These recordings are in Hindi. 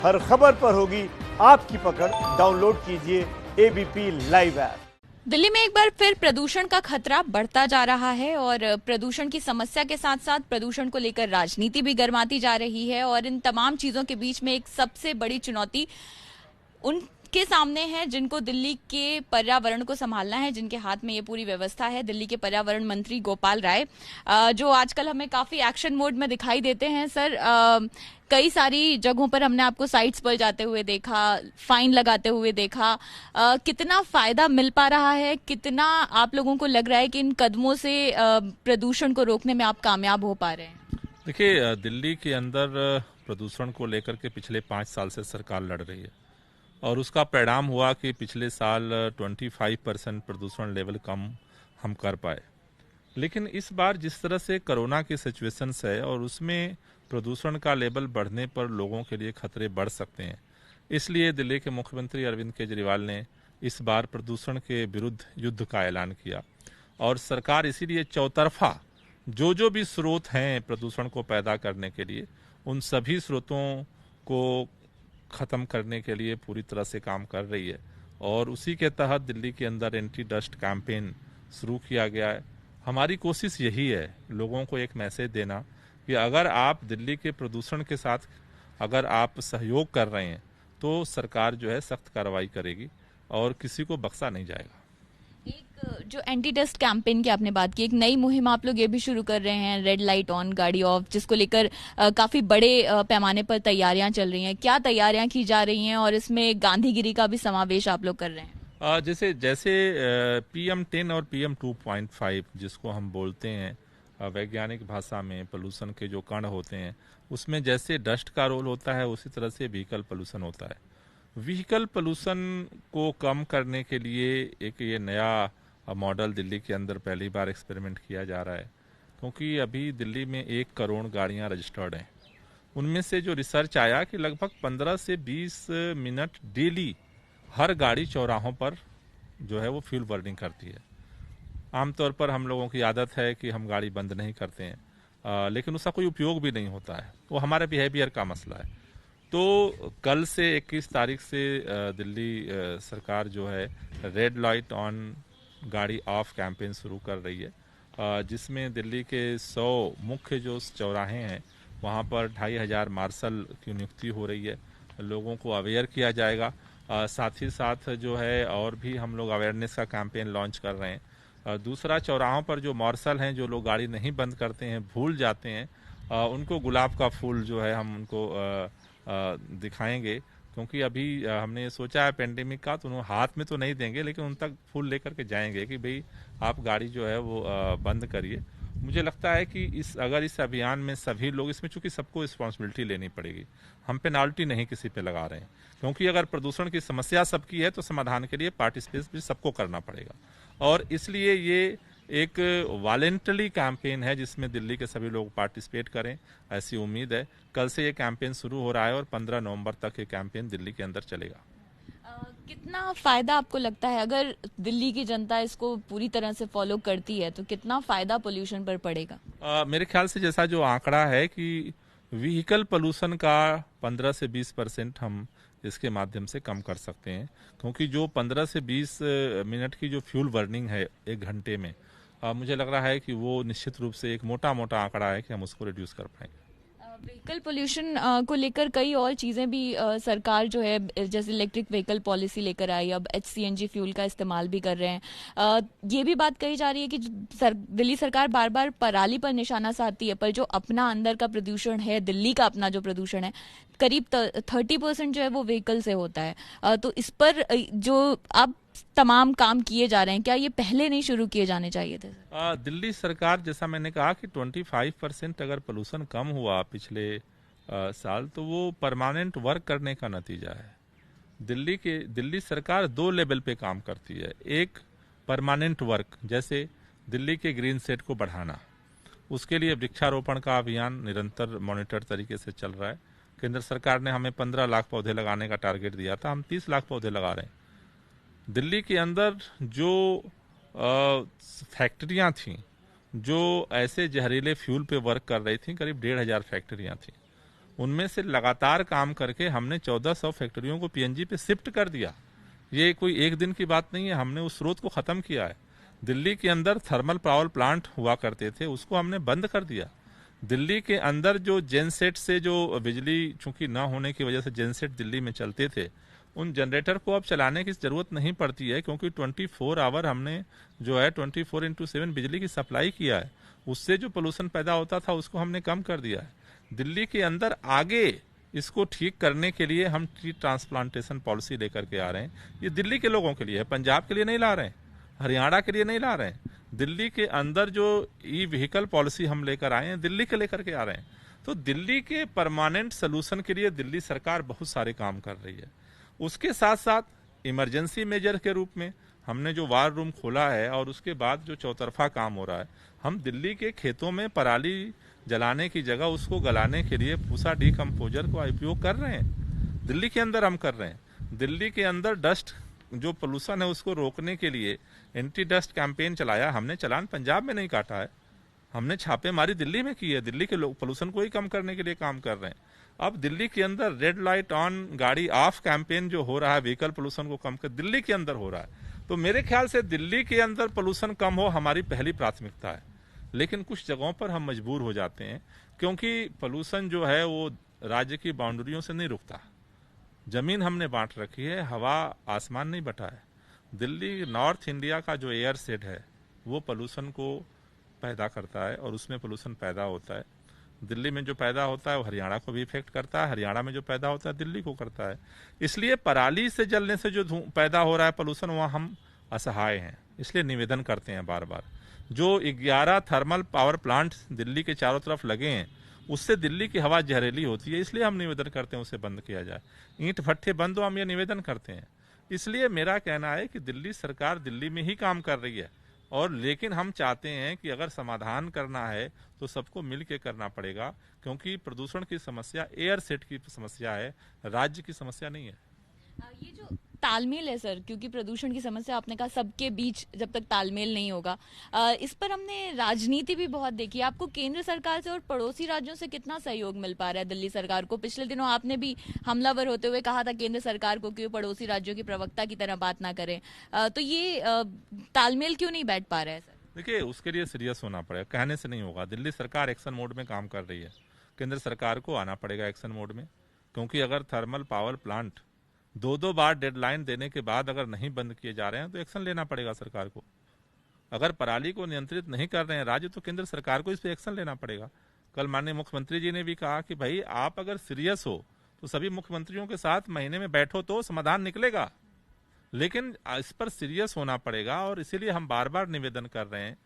हर खबर पर होगी आपकी पकड़। डाउनलोड कीजिए एबीपी लाइव ऐप। दिल्ली में एक बार फिर प्रदूषण का खतरा बढ़ता जा रहा है और प्रदूषण की समस्या के साथ साथ प्रदूषण को लेकर राजनीति भी गर्माती जा रही है। और इन तमाम चीजों के बीच में एक सबसे बड़ी चुनौती उनके सामने है जिनको दिल्ली के पर्यावरण को संभालना है, जिनके हाथ में ये पूरी व्यवस्था है। दिल्ली के पर्यावरण मंत्री गोपाल राय, जो आजकल हमें काफी एक्शन मोड में दिखाई देते हैं। सर, कई सारी जगहों पर हमने आपको साइट्स पर जाते हुए देखा, फाइन लगाते हुए देखा। कितना फायदा मिल पा रहा है, कितना आप लोगों को लग रहा है कि इन कदमों से प्रदूषण को रोकने में आप कामयाब हो पा रहे हैं? देखिए, दिल्ली के अंदर प्रदूषण को लेकर के पिछले 5 साल से सरकार लड़ रही है और उसका परिणाम हुआ कि पिछले साल 25% प्रदूषण लेवल कम हम कर पाए। लेकिन इस बार जिस तरह से कोरोना की सिचुएशंस है और उसमें प्रदूषण का लेवल बढ़ने पर लोगों के लिए खतरे बढ़ सकते हैं, इसलिए दिल्ली के मुख्यमंत्री अरविंद केजरीवाल ने इस बार प्रदूषण के विरुद्ध युद्ध का ऐलान किया। और सरकार इसीलिए चौतरफा जो भी स्रोत हैं प्रदूषण को पैदा करने के लिए, उन सभी स्रोतों को ख़त्म करने के लिए पूरी तरह से काम कर रही है। और उसी के तहत दिल्ली के अंदर एंटी डस्ट कैंपेन शुरू किया गया है। हमारी कोशिश यही है लोगों को एक मैसेज देना कि अगर आप दिल्ली के प्रदूषण के साथ अगर आप सहयोग कर रहे हैं तो सरकार जो है सख्त कार्रवाई करेगी और किसी को बख्शा नहीं जाएगा। एक जो एंटी डस्ट कैंपेन की आपने बात की, एक नई मुहिम आप लोग ये भी शुरू कर रहे हैं, रेड लाइट ऑन गाड़ी ऑफ, जिसको लेकर काफी बड़े पैमाने पर तैयारियां चल रही हैं। क्या तैयारियां की जा रही हैं और इसमें गांधीगिरी का भी समावेश आप लोग कर रहे हैं? जैसे PM10 और PM 2.5 जिसको हम बोलते हैं वैज्ञानिक भाषा में पोल्यूशन के जो कण होते हैं, उसमें जैसे डस्ट का रोल होता है उसी तरह से व्हीकल पोल्यूशन होता है। व्हीकल पोल्यूशन को कम करने के लिए एक ये नया मॉडल दिल्ली के अंदर पहली बार एक्सपेरिमेंट किया जा रहा है, क्योंकि अभी दिल्ली में 1 करोड़ गाड़ियां रजिस्टर्ड हैं। उनमें से जो रिसर्च आया कि लगभग 15 से 20 मिनट डेली हर गाड़ी चौराहों पर जो है वो फ्यूल बर्निंग करती है। आमतौर पर हम लोगों की आदत है कि हम गाड़ी बंद नहीं करते हैं, लेकिन उसका कोई उपयोग भी नहीं होता है। वो हमारे बिहेवियर का मसला है। तो कल से 21 तारीख से दिल्ली सरकार जो है रेड लाइट ऑन गाड़ी ऑफ कैंपेन शुरू कर रही है, जिसमें दिल्ली के 100 मुख्य जो चौराहे हैं वहाँ पर 2500 मार्शल की नियुक्ति हो रही है। लोगों को अवेयर किया जाएगा। साथ ही साथ जो है और भी हम लोग अवेयरनेस का कैंपेन लॉन्च कर रहे हैं। दूसरा, चौराहों पर जो मार्शल हैं, जो लोग गाड़ी नहीं बंद करते हैं, भूल जाते हैं, उनको गुलाब का फूल जो है हम उनको दिखाएंगे। क्योंकि अभी हमने सोचा है पेंडेमिक का, तो उन्होंने हाथ में तो नहीं देंगे लेकिन उन तक फूल लेकर के जाएंगे कि भाई आप गाड़ी जो है वो बंद करिए। मुझे लगता है कि अगर इस अभियान में सभी लोग, इसमें चूंकि सबको रिस्पॉन्सिबिलिटी लेनी पड़ेगी, हम पेनाल्टी नहीं किसी पे लगा रहे हैं, क्योंकि अगर प्रदूषण की समस्या सबकी है तो समाधान के लिए पार्टिसिपेट भी सबको करना पड़ेगा। और इसलिए ये एक वॉलेंटरी कैंपेन है जिसमें दिल्ली के सभी लोग पार्टिसिपेट करें, ऐसी उम्मीद है। कल से ये कैंपेन शुरू हो रहा है और 15 नवंबर तक ये कैंपेन दिल्ली के अंदर चलेगा। कितना फायदा आपको लगता है अगर दिल्ली की जनता इसको पूरी तरह से फॉलो करती है, तो कितना फायदा पोल्यूशन पर पड़ेगा? मेरे ख्याल से जैसा जो आंकड़ा है कि व्हीकल पोल्यूशन का 15 से 20% हम इसके माध्यम से कम कर सकते हैं, क्योंकि जो 15 से 20 मिनट की जो फ्यूल बर्निंग है 1 घंटे में, मुझे लग रहा है कि वो निश्चित रूप से एक मोटा आंकड़ा है कि हम उसको रिड्यूस कर पाएंगे। व्हीकल पोल्यूशन को लेकर कई और चीज़ें भी सरकार जो है, जैसे इलेक्ट्रिक व्हीकल पॉलिसी लेकर आई, अब HCNG फ्यूल का इस्तेमाल भी कर रहे हैं। ये भी बात कही जा रही है कि दिल्ली सरकार बार बार पराली पर निशाना साधती है, पर जो अपना अंदर का प्रदूषण है, दिल्ली का अपना जो प्रदूषण है, करीब 30% जो है वो व्हीकल से होता है। तो इस पर जो अब तमाम काम किए जा रहे हैं, क्या ये पहले नहीं शुरू किए जाने चाहिए थे? दिल्ली सरकार, जैसा मैंने कहा कि 25% अगर पोल्यूशन कम हुआ पिछले साल, तो वो परमानेंट वर्क करने का नतीजा है। दिल्ली सरकार 2 लेवल पे काम करती है। एक परमानेंट वर्क, जैसे दिल्ली के ग्रीन सेट को बढ़ाना, उसके लिए वृक्षारोपण का अभियान निरंतर मॉनिटर तरीके से चल रहा है। केंद्र सरकार ने हमें 15 लाख पौधे लगाने का टारगेट दिया था, हम 30 लाख पौधे लगा रहे हैं। दिल्ली के अंदर जो फैक्ट्रियां थीं, जो ऐसे जहरीले फ्यूल पे वर्क कर रही थीं, करीब 1500 फैक्ट्रियां थीं, उनमें से लगातार काम करके हमने 1400 फैक्ट्रियों को पीएनजी पे शिफ्ट कर दिया। ये कोई एक दिन की बात नहीं है, हमने उस स्रोत को खत्म किया है। दिल्ली के अंदर थर्मल पावर प्लांट हुआ करते थे, उसको हमने बंद कर दिया। दिल्ली के अंदर जो जेनसेट से जो बिजली चूंकि न होने की वजह से जेनसेट दिल्ली में चलते थे, उन जनरेटर को अब चलाने की जरूरत नहीं पड़ती है, क्योंकि 24 आवर हमने जो है 24x7 बिजली की सप्लाई किया है। उससे जो पोल्यूशन पैदा होता था उसको हमने कम कर दिया है। दिल्ली के अंदर आगे इसको ठीक करने के लिए हम ट्री ट्रांसप्लांटेशन पॉलिसी लेकर के आ रहे हैं। ये दिल्ली के लोगों के लिए है, पंजाब के लिए नहीं ला रहे हैं, हरियाणा के लिए नहीं ला रहे हैं। दिल्ली के अंदर जो ई व्हीकल पॉलिसी हम लेकर आए हैं, दिल्ली के लेकर के आ रहे हैं। तो दिल्ली के परमानेंट सोल्यूशन के लिए दिल्ली सरकार बहुत सारे काम कर रही है। उसके साथ साथ इमरजेंसी मेजर के रूप में हमने जो वार रूम खोला है और उसके बाद जो चौतरफा काम हो रहा है, हम दिल्ली के खेतों में पराली जलाने की जगह उसको गलाने के लिए पूसा डीकम्पोजर का उपयोग कर रहे हैं। दिल्ली के अंदर हम कर रहे हैं। दिल्ली के अंदर डस्ट जो पोल्यूशन है उसको रोकने के लिए एंटी डस्ट कैंपेन चलाया हमने। चलान पंजाब में नहीं काटा है, हमने छापेमारी दिल्ली में की है। दिल्ली के लोग पोल्यूशन को ही कम करने के लिए काम कर रहे हैं। अब दिल्ली के अंदर रेड लाइट ऑन गाड़ी ऑफ कैंपेन जो हो रहा है व्हीकल पोल्यूशन को कम कर, दिल्ली के अंदर हो रहा है। तो मेरे ख्याल से दिल्ली के अंदर पोल्यूशन कम हो हमारी पहली प्राथमिकता है। लेकिन कुछ जगहों पर हम मजबूर हो जाते हैं, क्योंकि पोल्यूशन जो है वो राज्य की बाउंड्रियों से नहीं रुकता। जमीन हमने बांट रखी है, हवा आसमान नहीं बटा है। दिल्ली नॉर्थ इंडिया का जो एयर सेट है वो पोल्यूशन को पैदा करता है और उसमें पोल्यूशन पैदा होता है। दिल्ली में जो पैदा होता है वो हरियाणा को भी इफेक्ट करता है, हरियाणा में जो पैदा होता है दिल्ली को करता है। इसलिए पराली से जलने से जो पैदा हो रहा है पोल्यूशन, वहाँ हम असहाय हैं। इसलिए निवेदन करते हैं बार बार, जो 11 थर्मल पावर प्लांट दिल्ली के चारों तरफ लगे हैं उससे दिल्ली की हवा जहरीली होती है। इसलिए हम निवेदन करते हैं उसे बंद किया जाए, ईंट भट्ठे बंद हो, हम ये निवेदन करते हैं। इसलिए मेरा कहना है कि दिल्ली सरकार दिल्ली में ही काम कर रही है, और लेकिन हम चाहते हैं कि अगर समाधान करना है तो सबको मिल के करना पड़ेगा, क्योंकि प्रदूषण की समस्या एयर सेट की समस्या है, राज्य की समस्या नहीं है। ये जो तालमेल है सर, क्योंकि प्रदूषण की समस्या आपने कहा सबके बीच जब तक तालमेल नहीं होगा, इस पर हमने राजनीति भी बहुत देखी। आपको केंद्र सरकार से और पड़ोसी राज्यों से कितना सहयोग मिल पा रहा है दिल्ली सरकार को? पिछले दिनों आपने भी हमलावर होते हुए कहा था केंद्र सरकार को कि वो पड़ोसी राज्यों की प्रवक्ता की तरह बात ना करें। तो ये तालमेल क्यों नहीं बैठ पा रहा है सर? देखिए, उसके लिए सीरियस होना पड़ेगा, कहने से नहीं होगा। दिल्ली सरकार एक्शन मोड में काम कर रही है, केंद्र सरकार को आना पड़ेगा एक्शन मोड में। क्योंकि अगर थर्मल पावर प्लांट 2-2 बार डेडलाइन देने के बाद अगर नहीं बंद किए जा रहे हैं तो एक्शन लेना पड़ेगा सरकार को। अगर पराली को नियंत्रित नहीं कर रहे हैं राज्य, तो केंद्र सरकार को इस पर एक्शन लेना पड़ेगा। कल माननीय मुख्यमंत्री जी ने भी कहा कि भाई आप अगर सीरियस हो तो सभी मुख्यमंत्रियों के साथ महीने में बैठो तो समाधान निकलेगा। लेकिन इस पर सीरियस होना पड़ेगा, और इसीलिए हम बार बार निवेदन कर रहे हैं,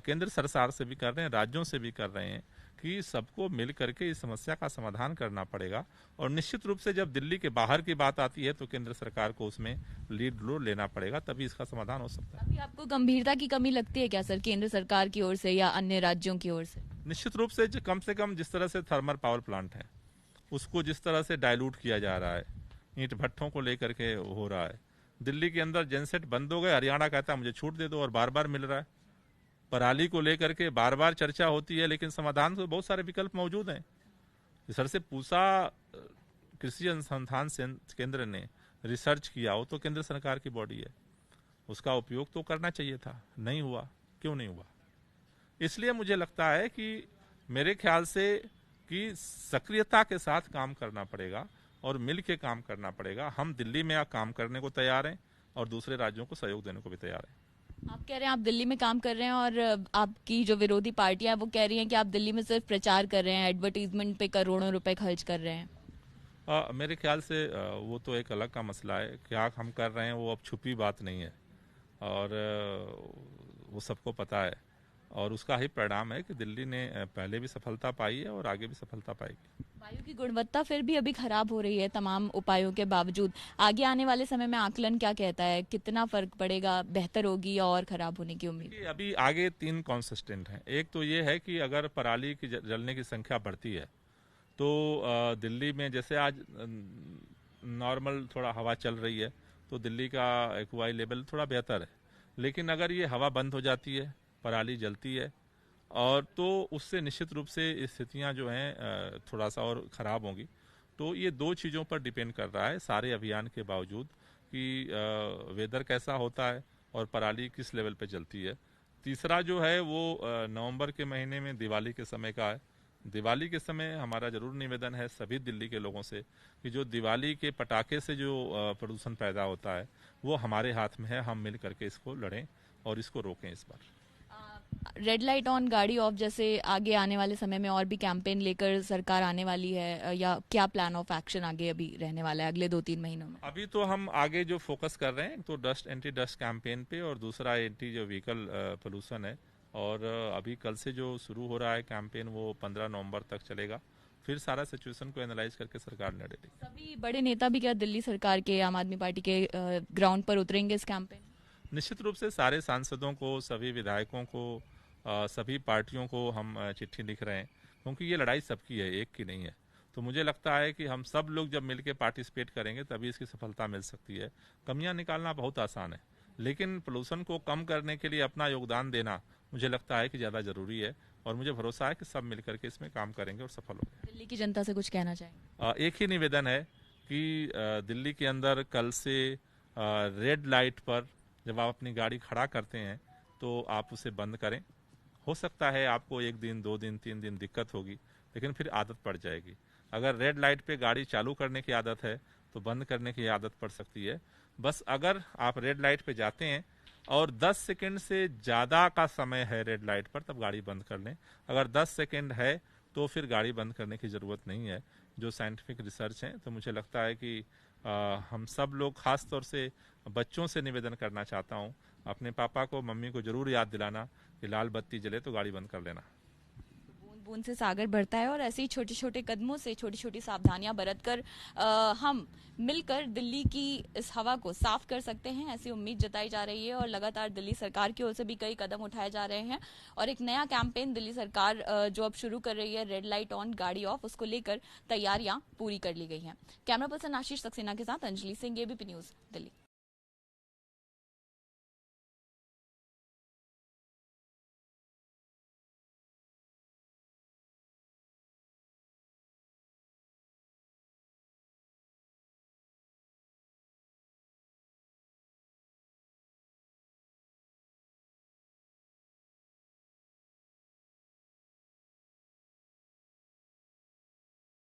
केंद्र सरकार से भी कर रहे हैं, राज्यों से भी कर रहे हैं कि सबको मिल करके इस समस्या का समाधान करना पड़ेगा। और निश्चित रूप से जब दिल्ली के बाहर की बात आती है तो केंद्र सरकार को उसमें लीड रोल लेना पड़ेगा, तभी इसका समाधान हो सकता है। अभी आपको गंभीरता की कमी लगती है क्या सर, केंद्र सरकार की ओर से या अन्य राज्यों की ओर से? निश्चित रूप से कम जिस तरह से थर्मल पावर प्लांट है उसको जिस तरह से डायलूट किया जा रहा है, ईंट भट्ठों को लेकर के हो रहा है। दिल्ली के अंदर जेनसेट बंद हो गए, हरियाणा कहता है मुझे छूट दे दो, और बार बार मिल रहा है। पराली को लेकर के बार बार चर्चा होती है, लेकिन समाधान तो बहुत सारे विकल्प मौजूद हैं। सर से पूसा कृषि अनुसंधान केंद्र ने रिसर्च किया, हो तो केंद्र सरकार की बॉडी है, उसका उपयोग तो करना चाहिए था, नहीं हुआ। क्यों नहीं हुआ? इसलिए मुझे लगता है कि मेरे ख्याल से कि सक्रियता के साथ काम करना पड़ेगा और मिल के काम करना पड़ेगा। हम दिल्ली में काम करने को तैयार हैं और दूसरे राज्यों को सहयोग देने को भी तैयार हैं। आप कह रहे हैं आप दिल्ली में काम कर रहे हैं, और आपकी जो विरोधी पार्टियां हैं वो कह रही हैं कि आप दिल्ली में सिर्फ प्रचार कर रहे हैं, एडवर्टीजमेंट पे करोड़ों रुपए खर्च कर रहे हैं। मेरे ख्याल से वो तो एक अलग का मसला है। क्या हम कर रहे हैं वो अब छुपी बात नहीं है, और वो सबको पता है, और उसका ही परिणाम है कि दिल्ली ने पहले भी सफलता पाई है और आगे भी सफलता पाएगी। वायु की गुणवत्ता फिर भी अभी खराब हो रही है तमाम उपायों के बावजूद। आगे आने वाले समय में आकलन क्या कहता है, कितना फर्क पड़ेगा, बेहतर होगी या और खराब होने की उम्मीद? अभी आगे 3 कॉन्सिस्टेंट हैं। एक तो ये है कि अगर पराली की जलने की संख्या बढ़ती है तो दिल्ली में जैसे आज नॉर्मल थोड़ा हवा चल रही है तो दिल्ली का एक्यूआई लेवल थोड़ा बेहतर है। लेकिन अगर ये हवा बंद हो जाती है, पराली जलती है, और तो उससे निश्चित रूप से स्थितियां जो हैं थोड़ा सा और ख़राब होंगी। तो ये दो चीज़ों पर डिपेंड कर रहा है सारे अभियान के बावजूद कि वेदर कैसा होता है और पराली किस लेवल पे चलती है। तीसरा जो है वो नवंबर के महीने में दिवाली के समय का है। दिवाली के समय हमारा जरूर निवेदन है सभी दिल्ली के लोगों से कि जो दिवाली के पटाखे से जो प्रदूषण पैदा होता है वो हमारे हाथ में है, हम मिल करके इसको लड़ें और इसको रोकें इस बार। रेड लाइट ऑन गाड़ी ऑफ जैसे आगे आने वाले समय में और भी कैंपेन लेकर सरकार आने वाली है, या क्या प्लान ऑफ एक्शन आगे अभी रहने वाला है अगले 2-3 महीनों में? अभी तो हम आगे जो फोकस कर रहे हैं तो डस्ट एंटी डस्ट कैंपेन पे और दूसरा एंटी जो व्हीकल पोल्यूशन है। और अभी कल से जो शुरू हो रहा है कैंपेन वो 15 नवंबर तक चलेगा। फिर सारा सिचुएशन को एनालाइज करके सरकार निर्णय लेगी। सभी बड़े नेता भी क्या दिल्ली सरकार के, आम आदमी पार्टी के ग्राउंड पर उतरेंगे इस कैंपेन? निश्चित रूप से सारे सांसदों को, सभी विधायकों को, सभी पार्टियों को हम चिट्ठी लिख रहे हैं क्योंकि ये लड़ाई सबकी है, एक की नहीं है। तो मुझे लगता है कि हम सब लोग जब मिलकर पार्टिसिपेट करेंगे तभी इसकी सफलता मिल सकती है। कमियां निकालना बहुत आसान है, लेकिन पोल्यूशन को कम करने के लिए अपना योगदान देना मुझे लगता है कि ज़्यादा ज़रूरी है। और मुझे भरोसा है कि सब मिलकर के इसमें काम करेंगे और सफल होंगे। दिल्ली की जनता से कुछ कहना चाहेंगे? एक ही निवेदन है कि दिल्ली के अंदर कल से रेड लाइट पर जब आप अपनी गाड़ी खड़ा करते हैं तो आप उसे बंद करें। हो सकता है आपको 1 दिन, 2 दिन, 3 दिन दिक्कत होगी, लेकिन फिर आदत पड़ जाएगी। अगर रेड लाइट पे गाड़ी चालू करने की आदत है तो बंद करने की आदत पड़ सकती है। बस अगर आप रेड लाइट पे जाते हैं और 10 सेकंड से ज़्यादा का समय है रेड लाइट पर तब गाड़ी बंद कर लें। अगर 10 सेकंड है तो फिर गाड़ी बंद करने की ज़रूरत नहीं है। जो साइंटिफिक रिसर्च है, तो मुझे लगता है कि हम सब लोग, खास तौर से बच्चों से निवेदन करना चाहता हूँ, अपने पापा को, मम्मी को जरूर याद दिलाना कि लाल बत्ती जले तो गाड़ी बंद कर लेना। बूंद बूंद से सागर बढ़ता है और ऐसे ही छोटे छोटे कदमों से, छोटी छोटी सावधानियां बरतकर हम मिलकर दिल्ली की इस हवा को साफ कर सकते हैं, ऐसी उम्मीद जताई जा रही है। और लगातार दिल्ली सरकार की ओर से भी कई कदम उठाए जा रहे हैं और एक नया कैंपेन दिल्ली सरकार जो अब शुरू कर रही है, रेड लाइट ऑन गाड़ी ऑफ, उसको लेकर तैयारियां पूरी कर ली गई हैं। कैमरा पर्सन आशीष सक्सेना के साथ अंजलि सिंह, एबीपी न्यूज, दिल्ली।